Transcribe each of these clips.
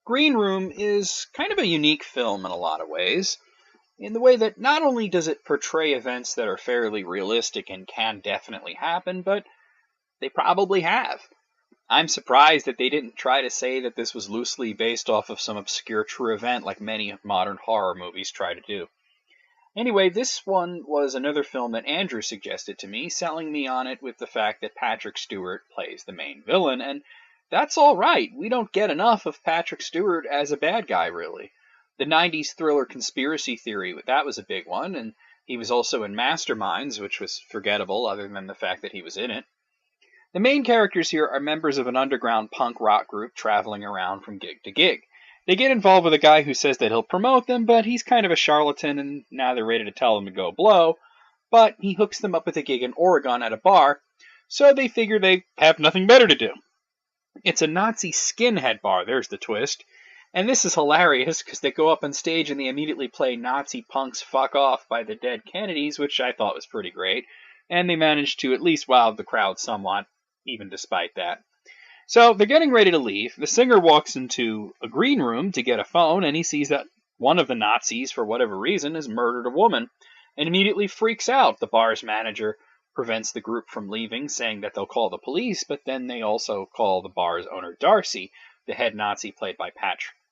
Green Room is kind of a unique film in a lot of ways, in the way that not only does it portray events that are fairly realistic and can definitely happen, but they probably have. I'm surprised that they didn't try to say that this was loosely based off of some obscure true event like many modern horror movies try to do. Anyway, this one was another film that Andrew suggested to me, selling me on it with the fact that Patrick Stewart plays the main villain, and that's alright. We don't get enough of Patrick Stewart as a bad guy, really. The 90s thriller Conspiracy Theory, that was a big one, and he was also in Masterminds, which was forgettable other than the fact that he was in it. The main characters here are members of an underground punk rock group traveling around from gig to gig. They get involved with a guy who says that he'll promote them, but he's kind of a charlatan, and now they're ready to tell him to go blow. But he hooks them up with a gig in Oregon at a bar, so they figure they have nothing better to do. It's a Nazi skinhead bar, there's the twist. And this is hilarious, because they go up on stage and they immediately play Nazi Punk's Fuck Off by the Dead Kennedys, which I thought was pretty great. And they managed to at least wow the crowd somewhat, even despite that. So they're getting ready to leave. The singer walks into a green room to get a phone, and he sees that one of the Nazis, for whatever reason, has murdered a woman, and immediately freaks out. The bar's manager prevents the group from leaving, saying that they'll call the police, but then they also call the bar's owner, Darcy, the head Nazi played by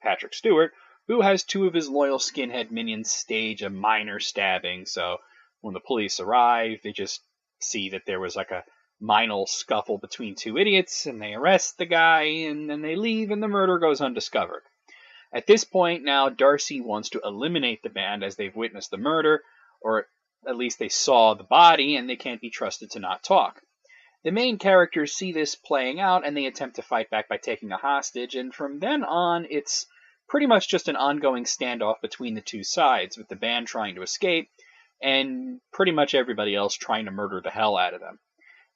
Patrick Stewart, who has two of his loyal skinhead minions stage a minor stabbing. So when the police arrive, they just see that there was like a minor scuffle between two idiots, and they arrest the guy, and then they leave, and the murder goes undiscovered. At this point, now, Darcy wants to eliminate the band as they've witnessed the murder, or at least they saw the body, and they can't be trusted to not talk. The main characters see this playing out, and they attempt to fight back by taking a hostage, and from then on, it's pretty much just an ongoing standoff between the two sides, with the band trying to escape, and pretty much everybody else trying to murder the hell out of them.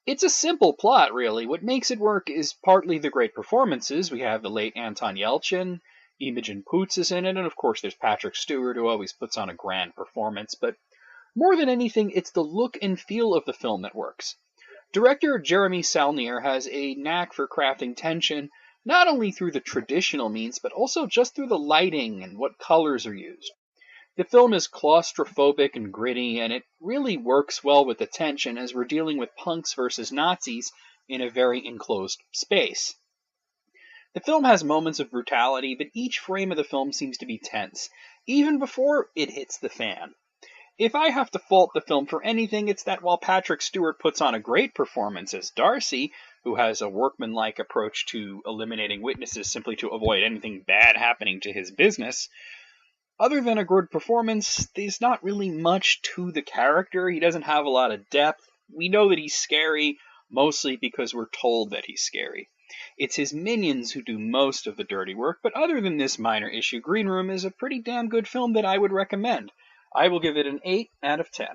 It's a simple plot, really. What makes it work is partly the great performances. We have the late Anton Yelchin, Imogen Poots is in it, and of course there's Patrick Stewart, who always puts on a grand performance, but more than anything, it's the look and feel of the film that works. Director Jeremy Saulnier has a knack for crafting tension, not only through the traditional means, but also just through the lighting and what colors are used. The film is claustrophobic and gritty, and it really works well with the tension as we're dealing with punks versus Nazis in a very enclosed space. The film has moments of brutality, but each frame of the film seems to be tense, even before it hits the fan. If I have to fault the film for anything, it's that while Patrick Stewart puts on a great performance as Darcy, who has a workmanlike approach to eliminating witnesses simply to avoid anything bad happening to his business, other than a good performance, there's not really much to the character. He doesn't have a lot of depth. We know that he's scary, mostly because we're told that he's scary. It's his minions who do most of the dirty work, but other than this minor issue, Green Room is a pretty damn good film that I would recommend. I will give it an 8 out of 10.